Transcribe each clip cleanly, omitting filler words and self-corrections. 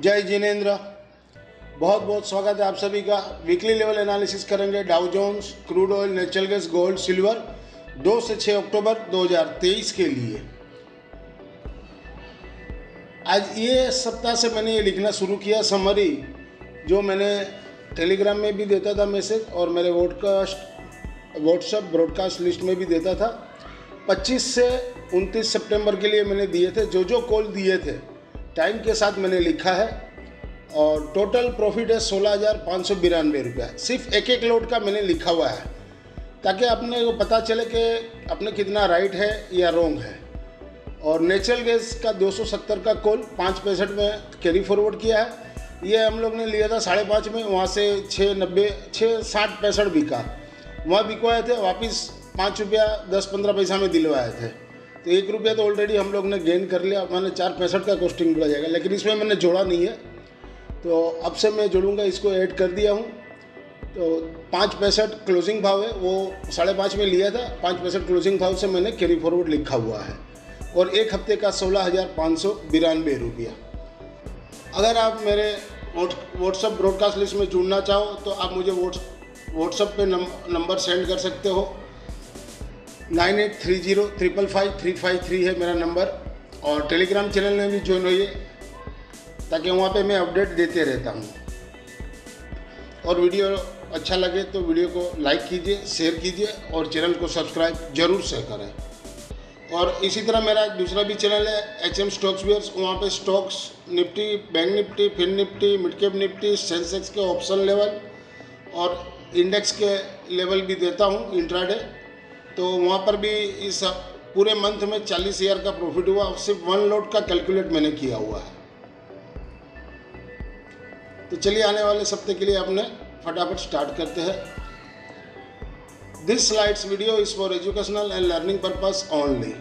जय जिनेंद्र। बहुत बहुत स्वागत है आप सभी का। वीकली लेवल एनालिसिस करेंगे Dow Jones, crude oil, natural gas, gold, silver 2 से 6 अक्टूबर 2023 के लिए। आज ये सप्ताह से मैंने ये लिखना शुरू किया समरी, जो मैंने टेलीग्राम में भी देता था मैसेज और मेरे व्हाट्सएप ब्रॉडकास्ट लिस्ट में भी देता था। 25 से 29 सितंबर के लिए मैंने दिए थे, जो कॉल दिए थे टाइम के साथ मैंने लिखा है। और टोटल प्रॉफिट है 16,592 रुपया। सिर्फ एक एक लोड का मैंने लिखा हुआ है, ताकि अपने को पता चले कि अपने कितना राइट है या रॉन्ग है। और नेचुरल गैस का 270 का कॉल 5.65 में कैरी फॉरवर्ड किया है। ये हम लोग ने लिया था 5.5 में, वहाँ से 6.60 बिका, वहाँ बिकवाए थे, वापस 5 रुपया 10-15 पैसा में दिलवाए थे। तो 1 रुपया तो ऑलरेडी हम लोग ने गेन कर लिया। मैंने 4.65 का कॉस्टिंग बोला जाएगा, लेकिन इसमें मैंने जोड़ा नहीं है, तो अब से मैं जोड़ूंगा। इसको ऐड कर दिया हूँ। तो 5.65 क्लोजिंग भाव है, वो 5.5 में लिया था। 5.65 क्लोजिंग भाव से मैंने कैरी फॉरवर्ड लिखा हुआ है। और एक हफ्ते का 16,592 रुपया। अगर आप मेरे व्हाट्सएप ब्रॉडकास्ट लिस्ट में जुड़ना चाहो तो आप मुझे व्हाट्सएप पे नंबर सेंड कर सकते हो। 9830555353 है मेरा नंबर। और टेलीग्राम चैनल में भी ज्वाइन होइए, ताकि वहाँ पे मैं अपडेट देते रहता हूँ। और वीडियो अच्छा लगे तो वीडियो को लाइक कीजिए, शेयर कीजिए और चैनल को सब्सक्राइब जरूर से करें। और इसी तरह मेरा दूसरा भी चैनल है HM स्टॉक्स व्यूअर्स। वहाँ पे stocks, Nifty, bank Nifty, fin Nifty, mid cap Nifty, Sensex के ऑप्शन लेवल और इंडेक्स के लेवल भी देता हूँ इंट्राडे। तो वहाँ पर भी इस पूरे मंथ में 40,000 का प्रॉफिट हुआ। सिर्फ 1 लोड का कैलकुलेट मैंने किया हुआ है। तो चलिए आने वाले सप्ताह के लिए अपने फटाफट स्टार्ट करते हैं। This slides video is for educational and learning purpose only.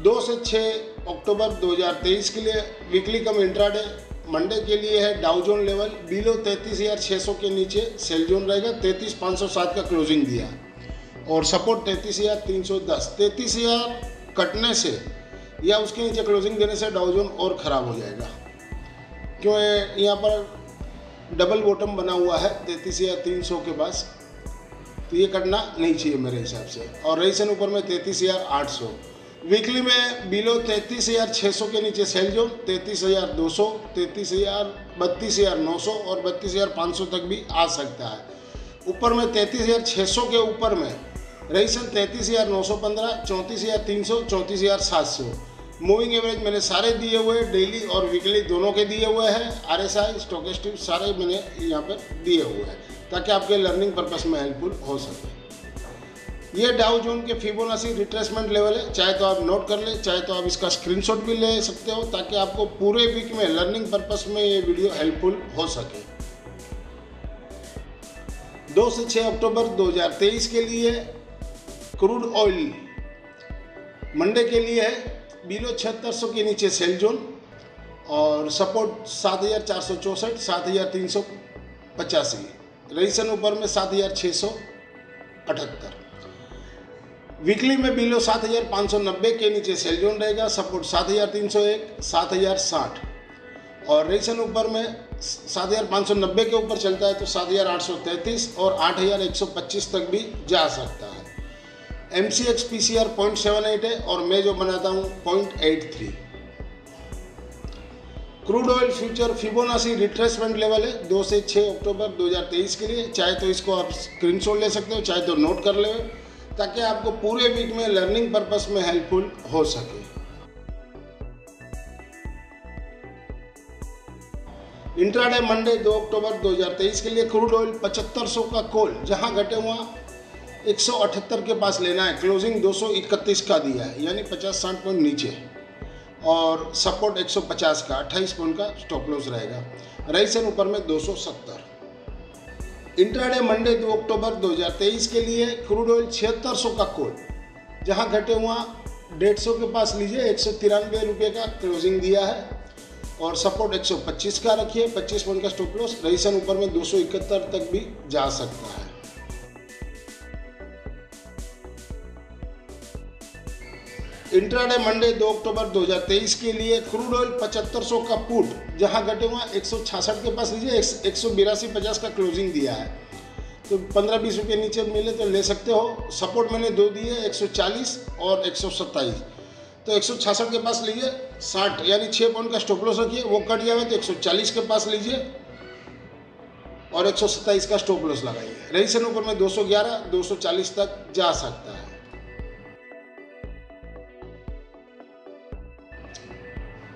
2 से 6 अक्टूबर 2023 के लिए वीकली कम इंट्राडे। मंडे के लिए है डाउ जोन लेवल बिलो 33,600 के नीचे सेल जोन रहेगा। 33,507 का क्लोजिंग दिया और सपोर्ट 33,310। 33,000 कटने से या उसके नीचे क्लोजिंग देने से डाउ जोन और ख़राब हो जाएगा, क्यों यहाँ पर डबल बॉटम बना हुआ है 33,300 के पास। तो ये कटना नहीं चाहिए मेरे हिसाब से। और रेसन ऊपर में 33,800। वीकली में बिलो 33,600 के नीचे सेल जोन 33,200, 32,900 और 32,500 तक भी आ सकता है। ऊपर में 33,600 के ऊपर में रेसन 33,915, 34,300, 34,700। मूविंग एवरेज मैंने सारे दिए हुए, डेली और वीकली दोनों के दिए हुए हैं। RSI, स्टोकेस्टिक सारे मैंने यहाँ पर दिए हुए हैं, ताकि आपके लर्निंग पर्पस में हेल्पफुल हो सके। ये डाउ जोन के फिबोनाची रिट्रेसमेंट लेवल है। चाहे तो आप नोट कर ले, चाहे तो आप इसका स्क्रीनशॉट भी ले सकते हो, ताकि आपको पूरे वीक में लर्निंग पर्पस में ये वीडियो हेल्पफुल हो सके। 2 से 6 अक्टूबर 2023 के लिए क्रूड ऑयल मंडे के लिए है बिलो 7600 के नीचे सेल जोन और सपोर्ट 7,464, 7,385। रेसन ऊपर में 7,678। वीकली में बिलो 7,590 के नीचे सेल जोन रहेगा। सपोर्ट 7,301, 7,060 और रेसन ऊपर में 7,590 के ऊपर चलता है तो 7,833 और 8,125 तक भी जा सकता है। MCX PCR 0.78 है और मैं जो बनाता हूँ 0.83। Crude oil future Fibonacci retracement level है 2 से 6 अक्टूबर 2023 के लिए। चाहे तो इसको आप स्क्रीनशॉट ले सकते हो, चाहे तो नोट कर ले, ताकि आपको पूरे वीक में लर्निंग पर्पस में हेल्पफुल हो सके। इंट्राडे मंडे 2 अक्टूबर 2023 के लिए क्रूड ऑयल 7500 का कॉल, जहां घटे वहाँ 178 के पास लेना है। क्लोजिंग 231 का दिया है, यानी 50-60 पॉइंट नीचे। और सपोर्ट 150 का 28 पॉइंट का स्टॉप लॉस रहेगा। रेसन ऊपर में 270। इंट्राडे मंडे 2 अक्टूबर 2023 के लिए क्रूड ऑयल 7600 का कॉल, जहां घटे वहाँ 150 के पास लीजिए। 193 रुपये का क्लोजिंग दिया है और सपोर्ट 125 का रखिए, 25 पॉइंट का स्टॉप लॉस। रेसन ऊपर में 271 तक भी जा सकता है। इंट्राडे मंडे 2 अक्टूबर 2023 के लिए क्रूड ऑयल 7500 का पुट जहां घटे हुआ 166 के पास लीजिए, 182.50 का क्लोजिंग दिया है, तो 15-20 रुपये नीचे मिले तो ले सकते हो। सपोर्ट मैंने दो दिए 140 और 127, तो 166 के पास लीजिए, 60 यानी 6 पॉइंट का स्टॉप लॉस रखिए, वो कट गया है तो 140 के पास लीजिए और 127 का स्टॉप लॉस लगाइए। रेजिस्टेंस ऊपर में 211, 240 तक जा सकता है।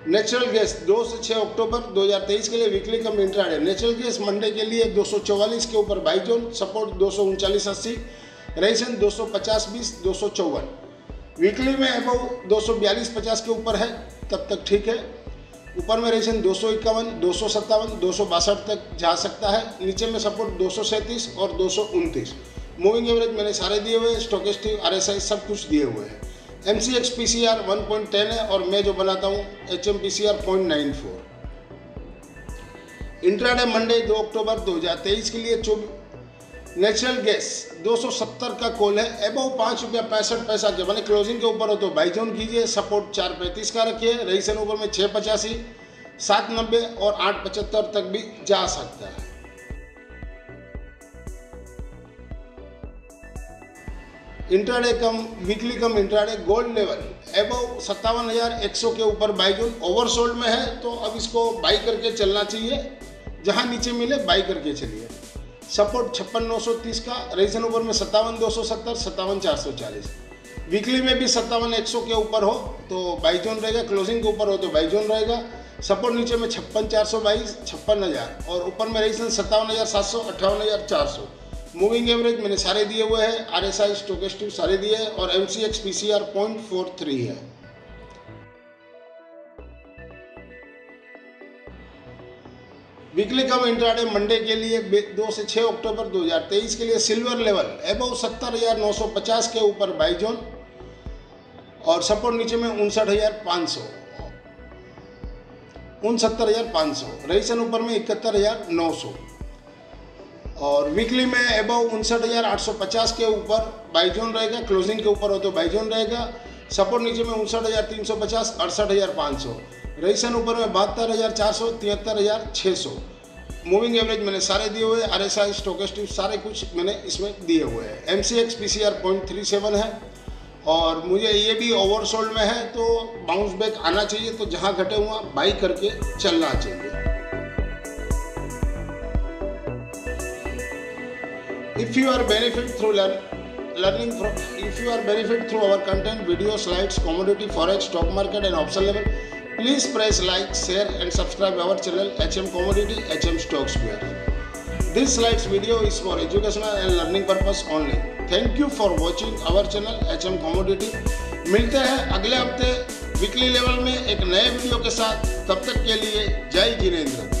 नेचुरल गैस 2 से 6 अक्टूबर 2023 के लिए वीकली कम इंट्राडे। नेचुरल गैस मंडे के लिए 244 के ऊपर by zone, support 239.80, resistance 250.20, 254। Weekly में अबव 242.50 के ऊपर है, तब तक ठीक है। ऊपर में रेजिस्टेंस 251, 257, 262 तक जा सकता है। नीचे में सपोर्ट 237 और 229। मूविंग एवरेज मैंने सारे दिए हुए हैं, स्टोकेस्टिक RSI सब कुछ दिए हुए हैं। MCX PCR 1.10 है और मैं जो बनाता हूँ HMPCR 0.94। इंट्राडे मंडे 2 अक्टूबर 2023 के लिए नेचुरल गैस 270 का कॉल है, अबव 5 रुपया 65 पैसा के मैंने क्लोजिंग के ऊपर हो तो बाई जोन कीजिए, सपोर्ट 435 का रखिए, रेजिस्टेंस ऊपर में 685, 790 और 875 तक भी जा सकता है। इंट्राडे कम वीकली कम इंट्राडे गोल्ड लेवल अबव 57,100 के ऊपर बाई जोन, ओवरसोल्ड में है तो अब इसको बाई करके चलना चाहिए, जहां नीचे मिले बाई करके चलिए। सपोर्ट 56,930 का, रेजिस्टेंस ऊपर में 57,270, 57,440। वीकली में भी 57,100 के ऊपर हो तो बाई जोन रहेगा, क्लोजिंग के ऊपर हो तो बाई जोन रहेगा। सपोर्ट नीचे में 56,422, 56,000 और ऊपर में रेजिस्टेंस 57,700, 58,400। मूविंग एवरेज मैंने सारे दिए हुए हैं, RSI स्टोकेस्टिक सारे दिए हैं और MCX PCR 0.43 है। वीकली कम इंट्राडे मंडे के लिए 2 से 6 अक्टूबर 2023 के लिए सिल्वर लेवल अबव 70,950 के ऊपर बाई जोन और सपोर्ट नीचे में 59,500, 69,500, रेजिस्टेंस ऊपर में 71,900 और वीकली में अबव 59,850 के ऊपर बाई जोन रहेगा, क्लोजिंग के ऊपर हो तो बाई जोन रहेगा। सपोर्ट नीचे में 59,350, 68,500, रेजिस्टेंस ऊपर में 72,400, 73,600। मूविंग एवरेज मैंने सारे दिए हुए हैं, RSI स्टोकेस्टिक सारे कुछ मैंने इसमें दिए हुए हैं। MCX PCR 0.37 है और मुझे ये भी ओवरसोल्ड में है तो बाउंस बैक आना चाहिए, तो जहां घटे हुआ बाई करके चलना चाहिए। If you are benefit through if you are benefit through our content, video, slides, commodity, forex, stock market and option level, please press like, share and subscribe our channel HM Commodity, HM Stocks Bear. This slides video is for educational and learning purpose only. Thank you for watching our channel HM Commodity. मिलते हैं अगले हफ्ते weekly level में एक नए video के साथ, तब तक के लिए जय जिनेंद्र।